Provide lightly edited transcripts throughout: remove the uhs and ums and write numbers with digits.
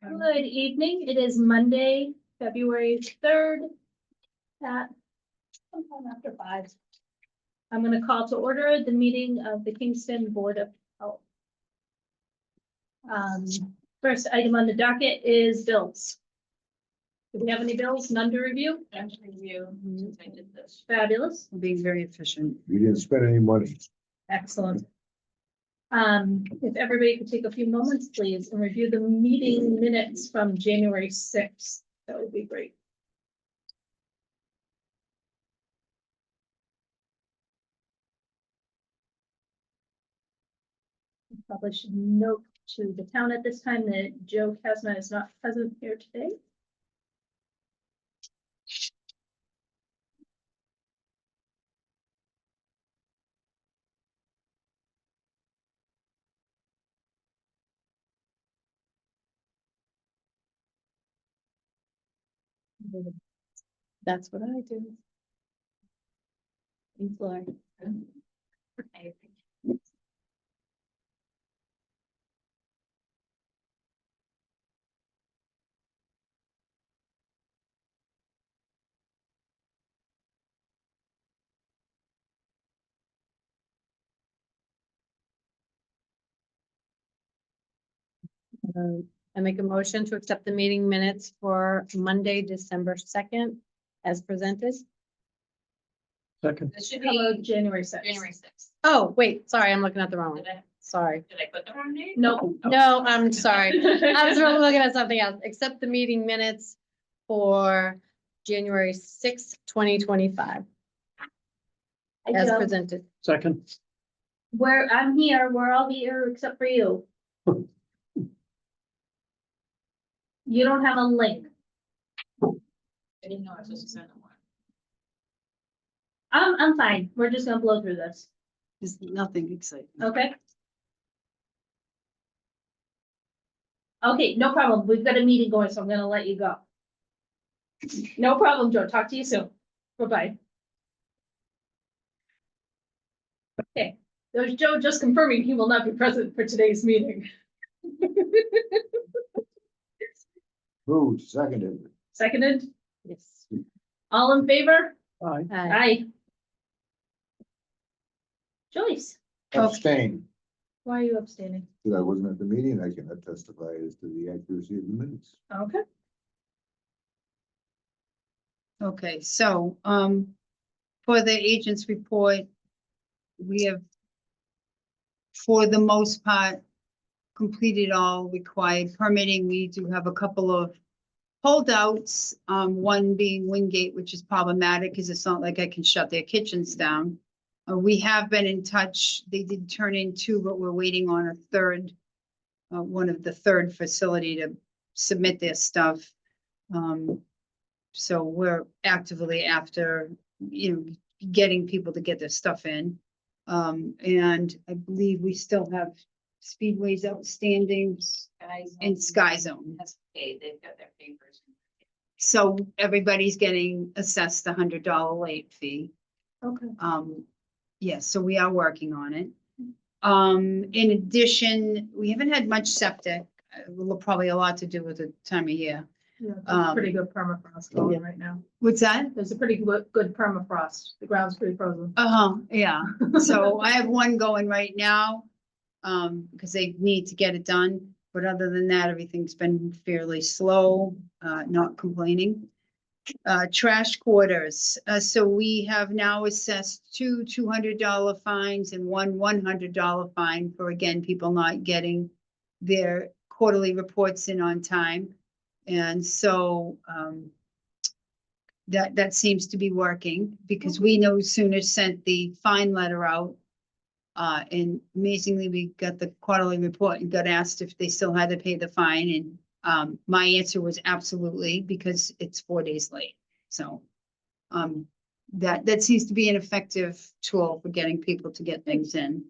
Good evening. It is Monday, February 3rd at sometime after 5. I'm going to call to order the meeting of the Kingston Board of Health. First item on the docket is bills. Do we have any bills? None to review? None to review since I did this. Fabulous. Being very efficient. You didn't spend any money. Excellent. If everybody could take a few moments, please, and review the meeting minutes from January 6th, that would be great. Probably should note to the town at this time that Joe Casma is not present here today. That's what I do. Thanks, Lord. Okay. I make a motion to accept the meeting minutes for Monday, December 2nd, as presented. Second. This should Hello, be January 6th. January 6th. Oh, wait, sorry, I'm looking at the wrong one. Sorry. Did I put the wrong date? Nope. No, I'm sorry. I was really looking at something else. Accept the meeting minutes for January 6th, 2025, as presented. Second. I'm here, we're all here except for you. You don't have a link. I didn't know I was supposed to send them one. I'm fine. We're just gonna blow through this, There's nothing exciting. okay? Okay, no problem. We've got a meeting going, so I'm gonna let you go. No problem, Joe. Talk to you soon. Bye-bye. Okay, there's Joe just confirming he will not be present for today's meeting. Who seconded? Seconded? Yes. All in favor? Aye. Aye. Joyce, Abstain. why are you abstaining? Because I wasn't at the meeting, I cannot testify as to the accuracy of the minutes. Okay. Okay, so, for the agent's report, we have, for the most part, completed all required permitting. We do have a couple of holdouts, one being Wingate, which is problematic because it's not like I can shut their kitchens down. We have been in touch. They did turn in 2, but we're waiting on a third, one of the third facility to submit their stuff. So we're actively after, getting people to get their stuff in. And I believe we still have Speedways outstanding and Sky Zone. That's okay, they've got their papers. So everybody's getting assessed $100 late fee. Okay. Yes, so we are working on it. In addition, we haven't had much septic, probably a lot to do with the time of year. Yeah, there's a pretty good permafrost going right now. What's that? There's a pretty good permafrost. The ground's pretty frozen. Yeah. So I have one going right now, because they need to get it done. But other than that, everything's been fairly slow, not complaining. Trash quarters. So we have now assessed 2 $200 fines and one $100 fine for, again, people not getting their quarterly reports in on time. And so, that seems to be working because we no sooner sent the fine letter out. And amazingly, we got the quarterly report and got asked if they still had to pay the fine. And my answer was absolutely, because it's 4 days late. So that seems to be an effective tool for getting people to get things in.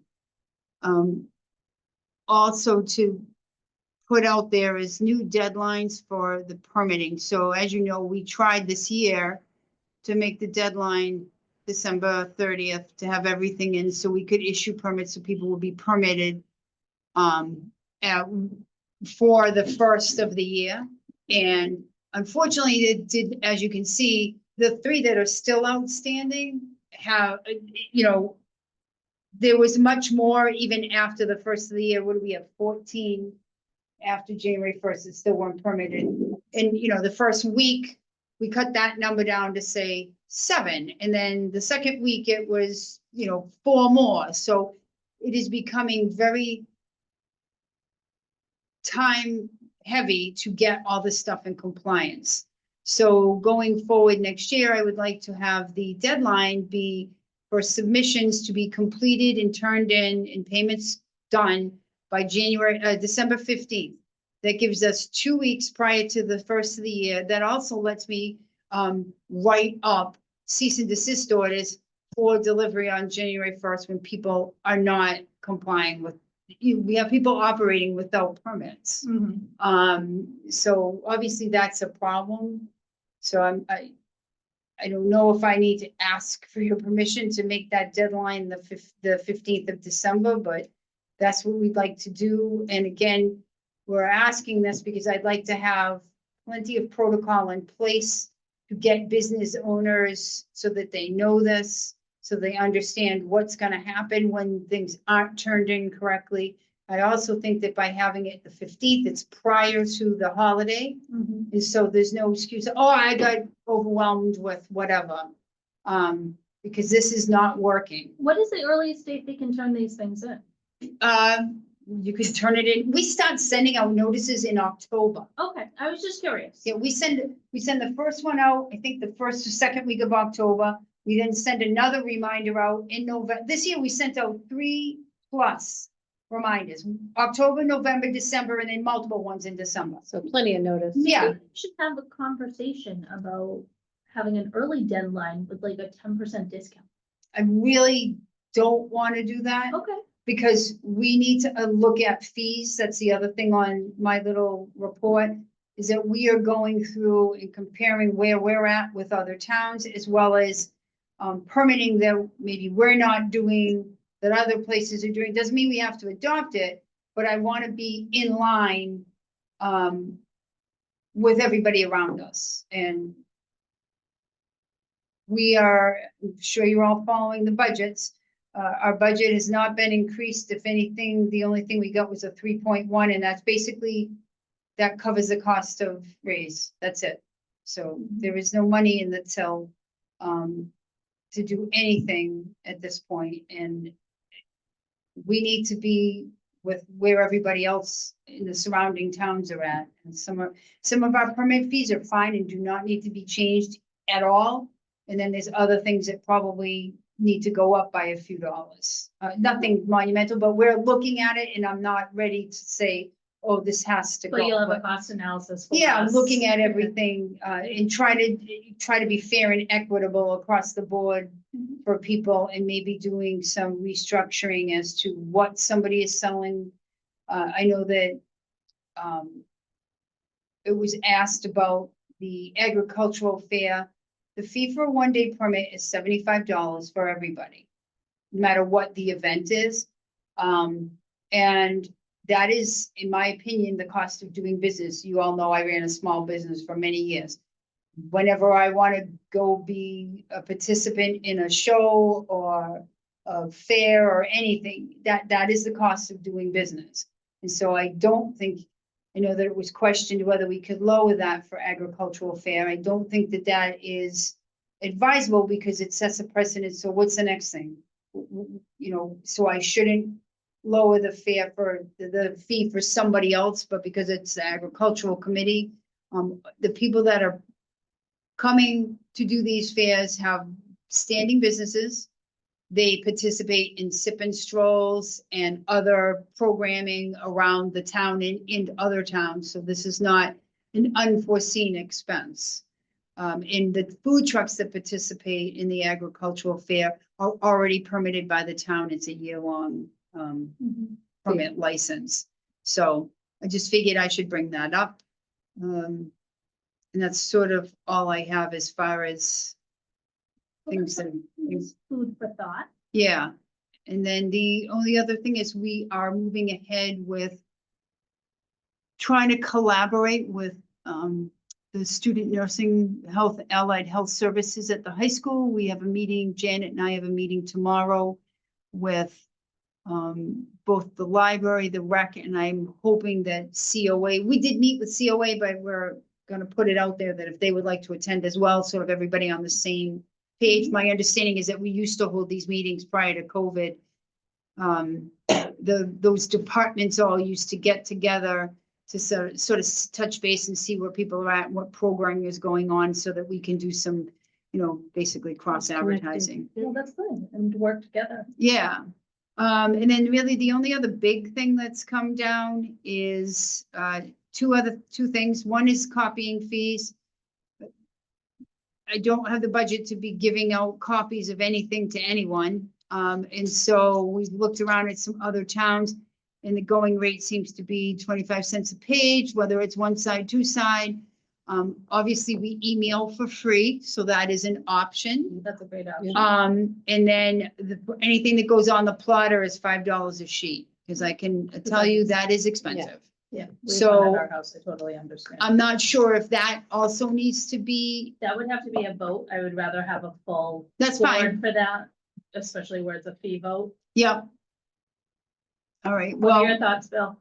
Also to put out there is new deadlines for the permitting. So as you know, we tried this year to make the deadline December 30th to have everything in so we could issue permits so people will be permitted for the first of the year. And unfortunately, it did, as you can see, the 3 that are still outstanding have, there was much more even after the first of the year. What do we have? 14 after January 1st that still weren't permitted. And, the first week, we cut that number down to say 7. And then the second week, it was, 4 more. So it is becoming very time heavy to get all this stuff in compliance. So going forward next year, I would like to have the deadline be for submissions to be completed and turned in and payments done by December 15th. That gives us 2 weeks prior to the first of the year. That also lets me write up cease and desist orders for delivery on January 1st when people are not complying with, we have people operating without permits. So obviously that's a problem. So I don't know if I need to ask for your permission to make that deadline the 15th of December, but that's what we'd like to do. And again, we're asking this because I'd like to have plenty of protocol in place to get business owners so that they know this, so they understand what's going to happen when things aren't turned in correctly. I also think that by having it the 15th, it's prior to the holiday. And so there's no excuse, oh, I got overwhelmed with whatever, because this is not working. What is the earliest date they can turn these things in? You could turn it in. We start sending out notices in October. Okay, I was just curious. Yeah, we send the first one out, I think the first or second week of October. We then send another reminder out in November. This year we sent out 3+ reminders, October, November, December, and then multiple ones in December. So plenty of notice. Yeah. We should have a conversation about having an early deadline with like a 10% discount. I really don't want to do that. Okay. Because we need to look at fees. That's the other thing on my little report, is that we are going through and comparing where we're at with other towns, as well as permitting that maybe we're not doing, that other places are doing. Doesn't mean we have to adopt it, but I want to be in line with everybody around us. And we are, I'm sure you're all following the budgets. Our budget has not been increased. If anything, the only thing we got was a 3.1, and that's basically, that covers the cost of raise. That's it. So there is no money in the till to do anything at this point. And we need to be with where everybody else in the surrounding towns are at. And some of our permit fees are fine and do not need to be changed at all. And then there's other things that probably need to go up by a few dollars. Nothing monumental, but we're looking at it, and I'm not ready to say, oh, this has to go. But you'll have a But cost analysis. for yeah, I'm us. looking at everything and try to be fair and equitable across the board for people, and maybe doing some restructuring as to what somebody is selling. I know that it was asked about the agricultural fair. The fee for a one-day permit is $75 for everybody, no matter what the event is. And that is, in my opinion, the cost of doing business. You all know I ran a small business for many years. Whenever I want to go be a participant in a show or a fair or anything, that is the cost of doing business. And so I don't think, I know that it was questioned whether we could lower that for agricultural fair. I don't think that that is advisable because it sets a precedent. So what's the next thing? So I shouldn't lower the fare for the fee for somebody else, but because it's the agricultural committee, the people that are coming to do these fairs have standing businesses. They participate in sip and strolls and other programming around the town and in other towns. So this is not an unforeseen expense. And the food trucks that participate in the agricultural fair are already permitted by the town. It's a year-long permit license. So I just figured I should bring that up. And that's sort of all I have as far as things that. Food for thought. Yeah, and then the only other thing is we are moving ahead with trying to collaborate with, the student nursing health, allied health services at the high school. We have a meeting, Janet and I have a meeting tomorrow with both the library, the rec, and I'm hoping that COA, we did meet with COA, but we're gonna put it out there that if they would like to attend as well, sort of everybody on the same page. My understanding is that we used to hold these meetings prior to COVID. Those departments all used to get together to sort of touch base and see where people are at, what programming is going on, so that we can do some, basically cross advertising. Well, that's good, and work together. Yeah. And then really the only other big thing that's come down is, two things. One is copying fees. I don't have the budget to be giving out copies of anything to anyone. And so we've looked around at some other towns, and the going rate seems to be 25 cents a page, whether it's one side, two side. Obviously we email for free, so that is an option. That's a great option. And then anything that goes on the plotter is $5 a sheet, because I can tell you that is expensive. Yeah. So- At our house, I totally understand. I'm not sure if that also needs to be, That would have to be a vote. I would rather have a full. that's board fine. For that, especially where it's a fee vote. Yep. All right, What are well, your thoughts, Bill?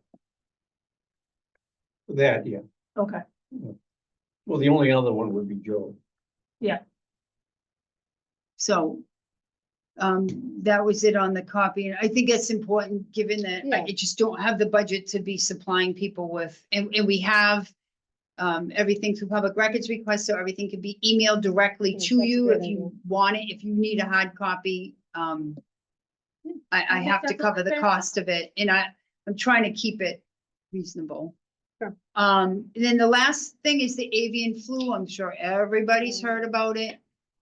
That, yeah. Okay. Well, the only other one would be Joe. so that was it on the copy. And I think that's important, given that I just don't have the budget to be supplying people with, and we have everything through public records requests, so everything can be emailed directly to that's a you great if you idea. want it. If you need a hard copy, I think have to that's cover the fair. cost of it, and I'm trying to keep it reasonable. Sure. And then the last thing is the avian flu. I'm sure everybody's heard about it.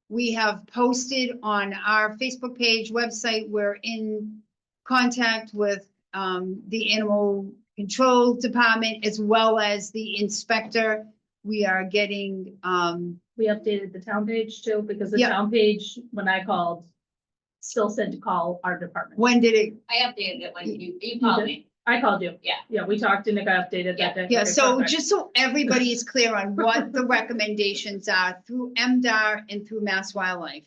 We have posted on our Facebook page, website, we're in contact with the animal control department as well as the inspector. We are getting, We updated the town page too, because the Yeah. town page, when I called, still said to call our department. when did it, I updated it when you called me. I called you. Yeah. Yeah, we talked and it got updated that day. yeah, Okay, so perfect. just so everybody is clear on what the recommendations are through MDR and through Mass Wildlife.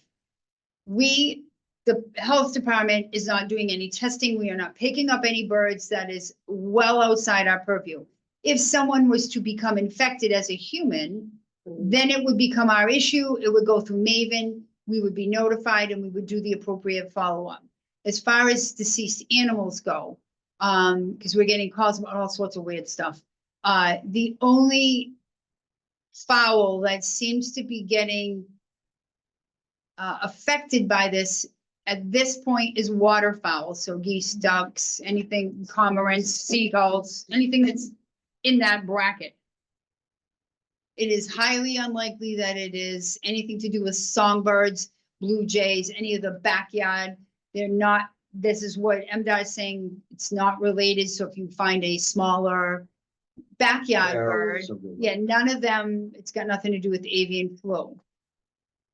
The health department is not doing any testing. We are not picking up any birds. That is well outside our purview. If someone was to become infected as a human, then it would become our issue. It would go through Maven. We would be notified and we would do the appropriate follow-up. As far as deceased animals go, because we're getting calls about all sorts of weird stuff. The only fowl that seems to be getting affected by this at this point is waterfowl. So geese, ducks, anything, cormorants, seagulls, anything that's in that bracket. It is highly unlikely that it is anything to do with songbirds, blue jays, any of the backyard. They're not, this is what MDOT is saying, it's not related. So if you find a smaller backyard bird, yeah, none of them, it's got nothing to do with avian flu.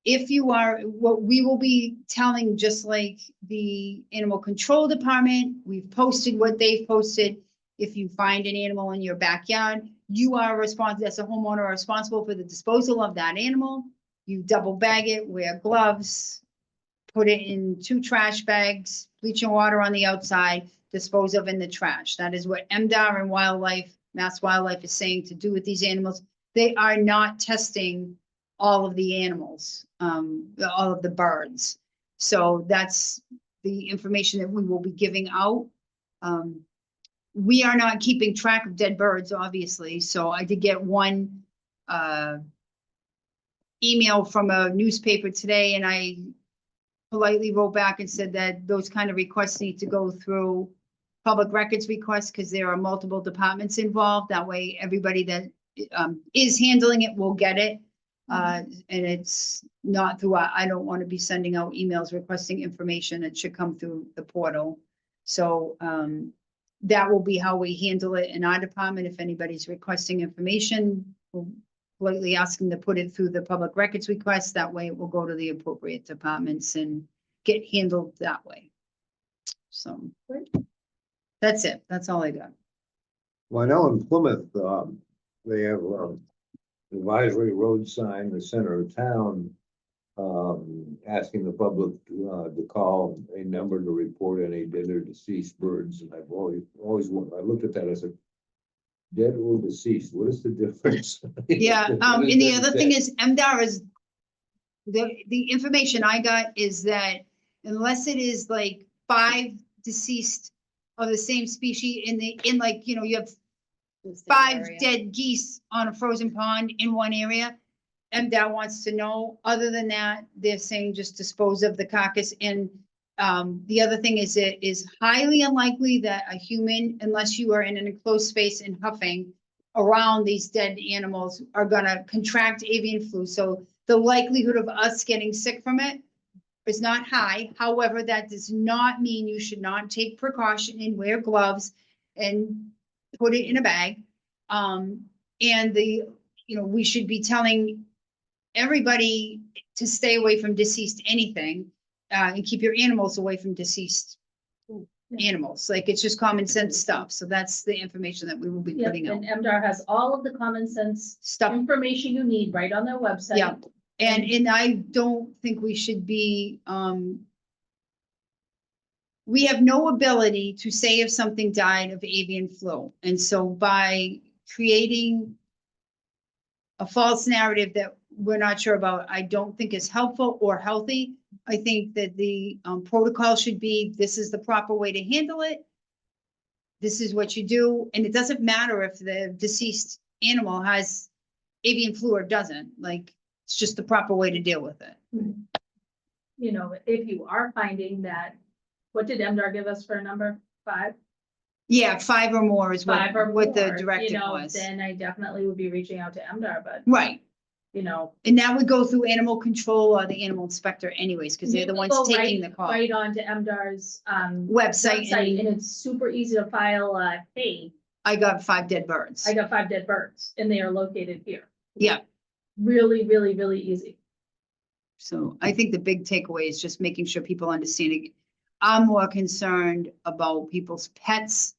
If you are, what we will be telling, just like the animal control department, we've posted what they've posted. If you find an animal in your backyard, you are responsible, as a homeowner, are responsible for the disposal of that animal. You double bag it, wear gloves, put it in 2 trash bags, bleaching water on the outside, dispose of in the trash. That is what MDR and Wildlife, Mass Wildlife is saying to do with these animals. They are not testing all of the animals, all of the birds. So that's the information that we will be giving out. We are not keeping track of dead birds, obviously. So I did get one email from a newspaper today, and I politely wrote back and said that those kind of requests need to go through public records requests, because there are multiple departments involved. That way, everybody that is handling it will get it. And it's not through, I don't want to be sending out emails requesting information. It should come through the portal. So that will be how we handle it in our department. If anybody's requesting information, we'll politely ask them to put it through the public records request. That way it will go to the appropriate departments and get handled that way. So Great. that's it. That's all I got. Well, I know in Plymouth, they have, advisory road sign in the center of town. Asking the public, to call a number to report any dead or deceased birds, and I've always wondered, I looked at that, I said. Dead or deceased, what is the difference? Yeah, What is and the dead other thing dead? is MDR is, the information I got is that unless it is like 5 deceased of the same species in like, you know, you have 5 dead geese on a frozen pond in one area. MDOT wants to know, other than that, they're saying just dispose of the carcass. And the other thing is, it is highly unlikely that a human, unless you are in an enclosed space and huffing around these dead animals, are gonna contract avian flu. So the likelihood of us getting sick from it is not high. However, that does not mean you should not take precaution and wear gloves and put it in a bag. And we should be telling everybody to stay away from deceased anything, and keep your animals away from deceased animals. Like, it's just common sense stuff. So that's the information that we will be Yep, putting out. and MDR has all of the common sense Stuff, information you need right on their website. yeah. And I don't think we should be, we have no ability to say if something died of avian flu. And so by creating a false narrative that we're not sure about, I don't think is helpful or healthy. I think that the protocol should be, this is the proper way to handle it. This is what you do. And it doesn't matter if the deceased animal has avian flu or doesn't, like, it's just the proper way to deal with it. You know, if you are finding that, what did MDR give us for a number? 5? Yeah, 5 or more is what, 5 or what the more, directive you know, was. then I definitely would be reaching out to MDR, but, Right. you know. And that would go through animal control or the animal inspector anyways, because they're you the could ones go taking right- the call. Right on to MDR's, Website, website, and and it's super easy to file, hey, I got 5 dead birds. I got 5 dead birds, and they are located here. Yeah. Really, really, really easy. So I think the big takeaway is just making sure people understand it. I'm more concerned about people's pets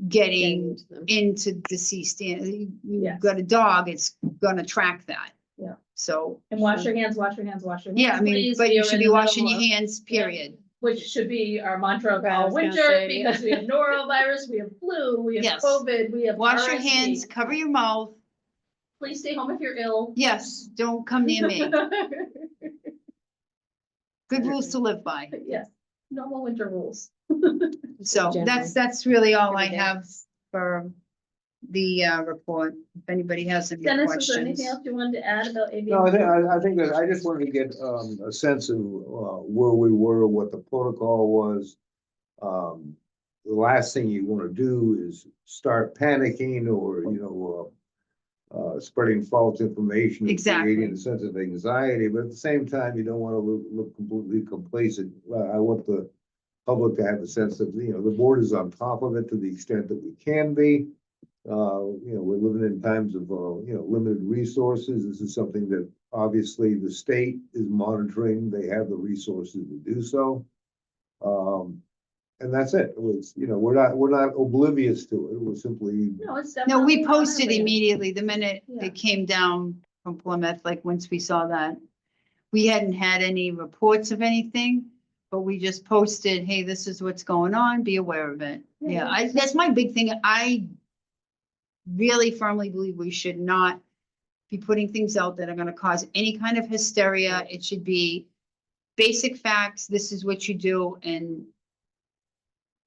getting into deceased. You've Yes. got a dog, it's gonna track that. Yeah. So. And wash your hands, wash your hands, wash your hands. Yeah, I mean, please. but We you are should in be the washing middle your of- hands, period. Which should be our mantra of Right, I all was gonna winter, say, yeah. because we have norovirus, we have flu, we have Yes. COVID, we have Wash your RSV. hands, cover your mouth. Please stay home if you're ill. Yes, don't come near me. Good rules to live by. Yes, normal winter rules. So General. that's really all I Every day. have for the report. If anybody has any Dennis, is there anything questions. else you wanted to add about avian? No, flu? I think that I just wanted to get, a sense of, where we were, what the protocol was. The last thing you wanna do is start panicking or, spreading false information. and Exactly. Creating a sense of anxiety, but at the same time, you don't wanna look completely complacent. I want the public to have a sense that, the board is on top of it to the extent that we can be. We're living in times of, limited resources. This is something that obviously the state is monitoring. They have the resources to do so. And that's it. It was, we're not oblivious to it. We're simply, No, it's No, definitely. we on our posted radar. immediately the minute Yeah. it came down from Plymouth, like once we saw that. We hadn't had any reports of anything, but we just posted, hey, this is what's going on, be aware of it. Yeah. Yeah, that's my big thing. I really firmly believe we should not be putting things out that are gonna cause any kind of hysteria. It should be basic facts, this is what you do, and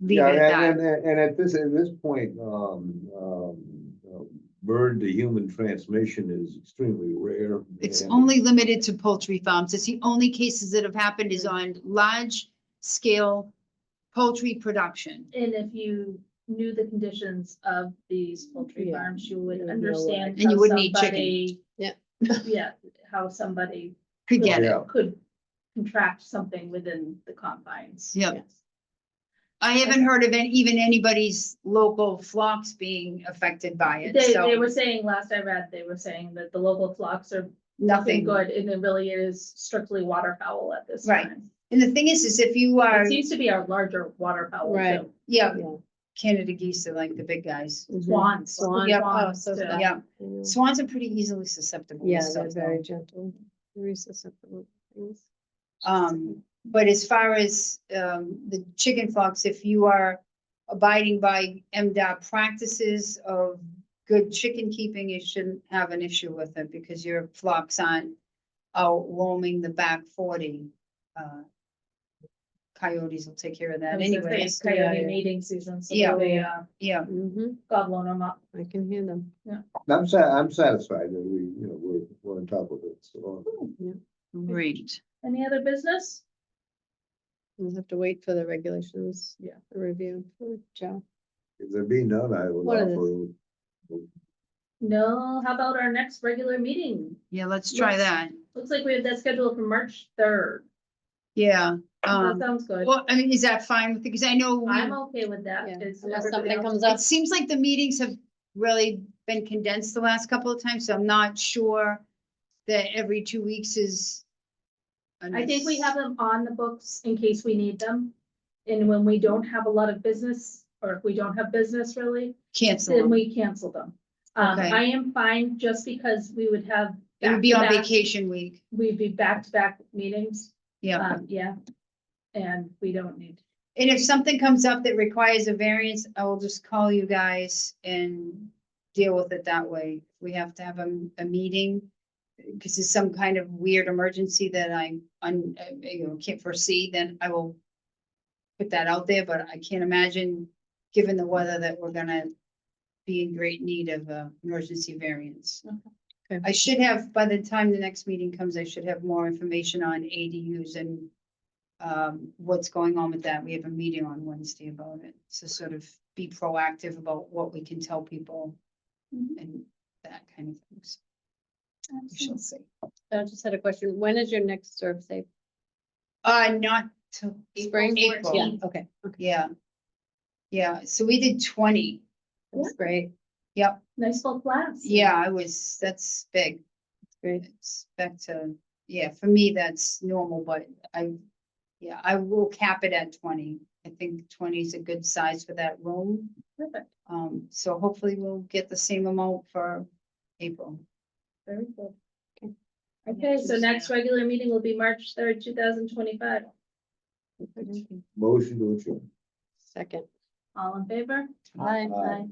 leave yeah, it at that. and at this point, bird to human transmission is extremely rare. It's and- only limited to poultry farms. It's the only cases that have happened is on large scale poultry production. And if you knew the conditions of these poultry Yeah, farms, you would you would know understand. what- And you how wouldn't eat chicken. somebody- Yeah. Yeah, how somebody Could get it. Yeah. could contract something within the confines. Yep. Yes. I haven't heard of even anybody's local flocks being affected by it, They so were saying, last I read, they were saying that the local flocks are nothing nothing. good, and it really is strictly waterfowl at this Right. time. And the thing is if you are, It seems to be our larger waterfowl Right. too. yeah, Yeah. Canada geese are like the big guys. Swans. Swan. Yep. Oh, Swans, so too. sad. Yeah, I know. swans are pretty easily susceptible. to Yeah, stuff, they're very though. gentle, very susceptible to things. But as far as, the chicken flocks, if you are abiding by MDOT practices of good chicken keeping, you shouldn't have an issue with it because your flocks aren't out roaming the back 40. Coyotes will take care of I that was gonna say, anyway. it's coyote Yeah. mating season, so Yeah. they'll be, Yeah, gobbling them up. I can hear them. I'm satisfied that we're on top of it, so. great. Any other business? We'll have to wait for the regulations. Yeah. The review for Joe. If there be none, I would What is it? offer. No, how about our next regular meeting? Yeah, let's try Let's- that. Looks like we have that scheduled for March 3rd. Yeah, That sounds good. well, I mean, is that fine with, because I know I'm okay with that. Yeah, Is unless everybody something else- comes it up. seems like the meetings have really been condensed the last couple of times, so I'm not sure that every 2 weeks is. I think we have them on the books in case we need them. And when we don't have a lot of business, or if we don't have business really, Cancel then them. we cancel them. Okay. I am fine just because we would have. It would be on back-to-back- vacation week. We'd be back-to-back meetings. Yeah. Yeah. And we don't need. And if something comes up that requires a variance, I will just call you guys and deal with it that way. If we have to have a meeting, because it's some kind of weird emergency that can't foresee, then I will put that out there, but I can't imagine, given the weather, that we're gonna be in great need of a emergency variance. Okay. I should have, by the time the next meeting comes, I should have more information on ADUs and what's going on with that. We have a meeting on Wednesday about it. So sort of be proactive about what we can tell people Mhm. and that kind of things. We shall see. I just had a question. When is your next serve safe? Not till Spring? April. Yeah, okay, Yeah. Yeah, so we did 20. that's great, Yep. Nice full class. Yeah, that's big. great. It's back to, yeah, for me, that's normal, but I will cap it at 20. I think 20 is a good size for that room. Perfect. So hopefully we'll get the same amount for April. Very good. Okay, so next regular meeting will be March 3rd, 2025. Perfect. Motion to adjourn. Second. All in favor? Bye. Aye.